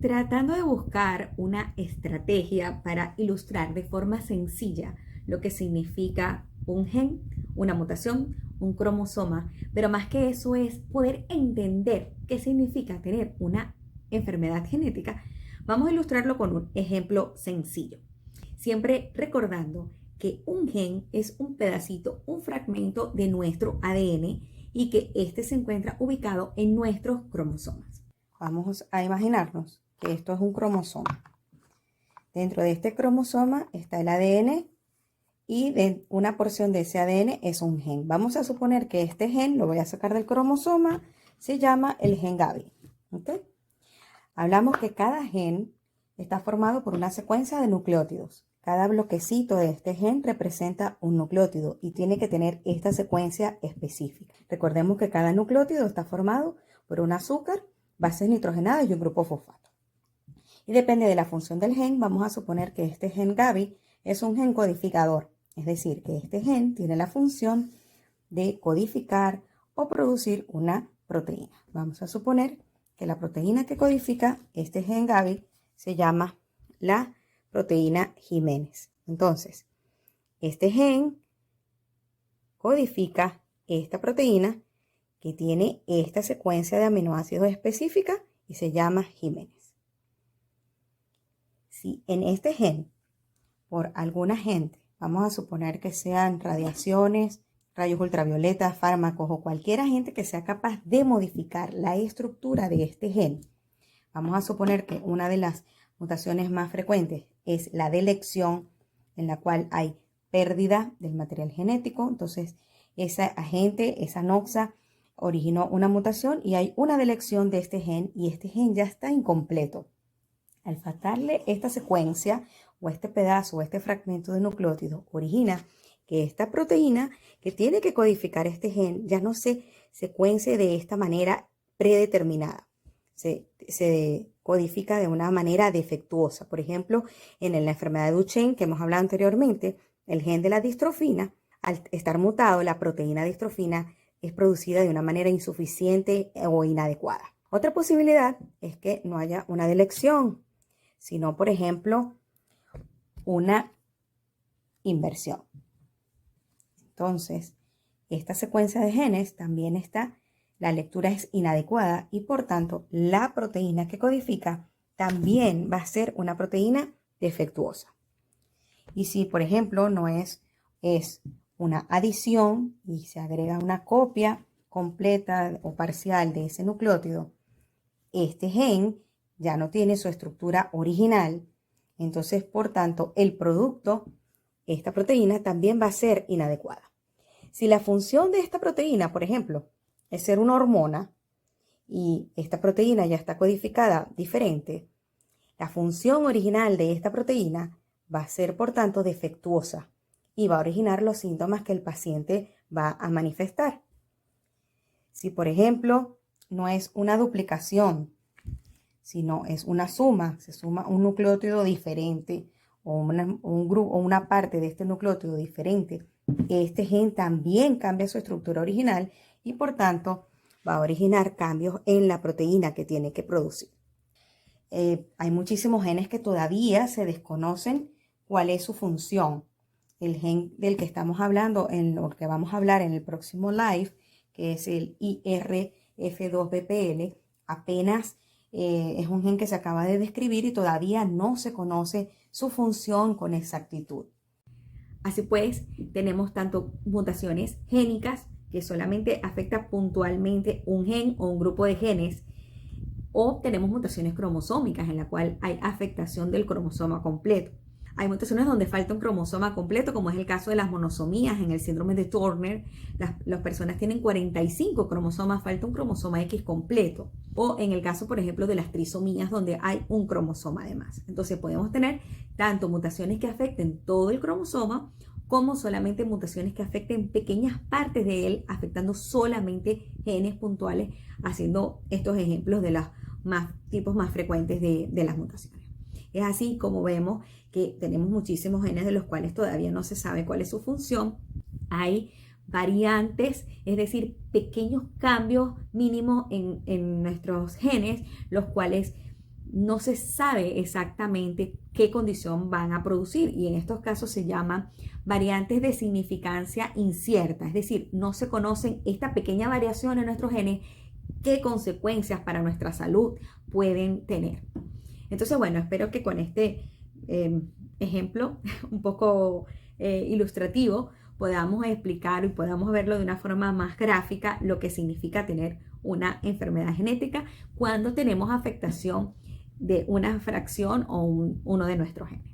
tratando de buscar una estrategia para ilustrar de forma sencilla lo que significa un gen, una mutación, un cromosoma, pero más que eso es poder entender qué significa tener una enfermedad genética. Vamos a ilustrarlo con un ejemplo sencillo, siempre recordando que un gen es un pedacito, un fragmento de nuestro ADN y que este se encuentra ubicado en nuestros cromosomas. Vamos a imaginarnos que esto es un cromosoma. Dentro de este cromosoma está el ADN y una porción de ese ADN es un gen. Vamos a suponer que este gen, lo voy a sacar del cromosoma, se llama el gen Gaby. ¿Okay? Hablamos que cada gen está formado por una secuencia de nucleótidos. Cada bloquecito de este gen representa un nucleótido y tiene que tener esta secuencia específica. Recordemos que cada nucleótido está formado por un azúcar, bases nitrogenadas y un grupo fosfato. Y depende de la función del gen, vamos a suponer que este gen Gaby es un gen codificador. Es decir, que este gen tiene la función de codificar o producir una proteína. Vamos a suponer que la proteína que codifica este gen Gaby se llama la proteína Jiménez. Entonces, este gen codifica esta proteína que tiene esta secuencia de aminoácidos específica y se llama Jiménez. Si en este gen, por algún agente, vamos a suponer que sean radiaciones, rayos ultravioletas, fármacos o cualquier agente que sea capaz de modificar la estructura de este gen, vamos a suponer que una de las mutaciones más frecuentes es la delección, en la cual hay pérdida del material genético. Entonces, ese agente, esa noxa, originó una mutación y hay una delección de este gen y este gen ya está incompleto. Al faltarle esta secuencia o este pedazo o este fragmento de nucleótido, origina que esta proteína que tiene que codificar este gen ya no se secuencie de esta manera predeterminada. Se codifica de una manera defectuosa. Por ejemplo, en la enfermedad de Duchenne que hemos hablado anteriormente, el gen de la distrofina, al estar mutado, la proteína distrofina es producida de una manera insuficiente o inadecuada. Otra posibilidad es que no haya una delección, sino, por ejemplo, una inversión. Entonces, esta secuencia de genes también está, la lectura es inadecuada y por tanto la proteína que codifica también va a ser una proteína defectuosa. Y si, por ejemplo, no es una adición y se agrega una copia completa o parcial de ese nucleótido, este gen ya no tiene su estructura original. Entonces, por tanto, el producto, esta proteína, también va a ser inadecuada. Si la función de esta proteína, por ejemplo, es ser una hormona y esta proteína ya está codificada diferente, la función original de esta proteína va a ser, por tanto, defectuosa y va a originar los síntomas que el paciente va a manifestar. Si, por ejemplo, no es una duplicación, sino es una suma, se suma un nucleótido diferente o un grupo o una parte de este nucleótido diferente, este gen también cambia su estructura original y por tanto va a originar cambios en la proteína que tiene que producir. Hay muchísimos genes que todavía se desconocen cuál es su función. El gen del que estamos hablando, en lo que vamos a hablar en el próximo live, que es el IRF2BPL, apenas es un gen que se acaba de describir y todavía no se conoce su función con exactitud. Así pues, tenemos tanto mutaciones génicas que solamente afecta puntualmente un gen o un grupo de genes, o tenemos mutaciones cromosómicas en la cual hay afectación del cromosoma completo. Hay mutaciones donde falta un cromosoma completo, como es el caso de las monosomías en el síndrome de Turner. Las personas tienen 45 cromosomas, falta un cromosoma X completo. O en el caso, por ejemplo, de las trisomías, donde hay un cromosoma de más. Entonces podemos tener tanto mutaciones que afecten todo el cromosoma, como solamente mutaciones que afecten pequeñas partes de él, afectando solamente genes puntuales, haciendo estos ejemplos de los tipos más frecuentes de las mutaciones. Es así como vemos que tenemos muchísimos genes de los cuales todavía no se sabe cuál es su función. Hay variantes, es decir, pequeños cambios mínimos en nuestros genes, los cuales no se sabe exactamente qué condición van a producir y en estos casos se llaman variantes de significancia incierta, es decir, no se conocen esta pequeña variación en nuestros genes, qué consecuencias para nuestra salud pueden tener. Entonces, bueno, espero que con este ejemplo un poco ilustrativo podamos explicar y podamos verlo de una forma más gráfica lo que significa tener una enfermedad genética cuando tenemos afectación de una fracción o uno de nuestros genes.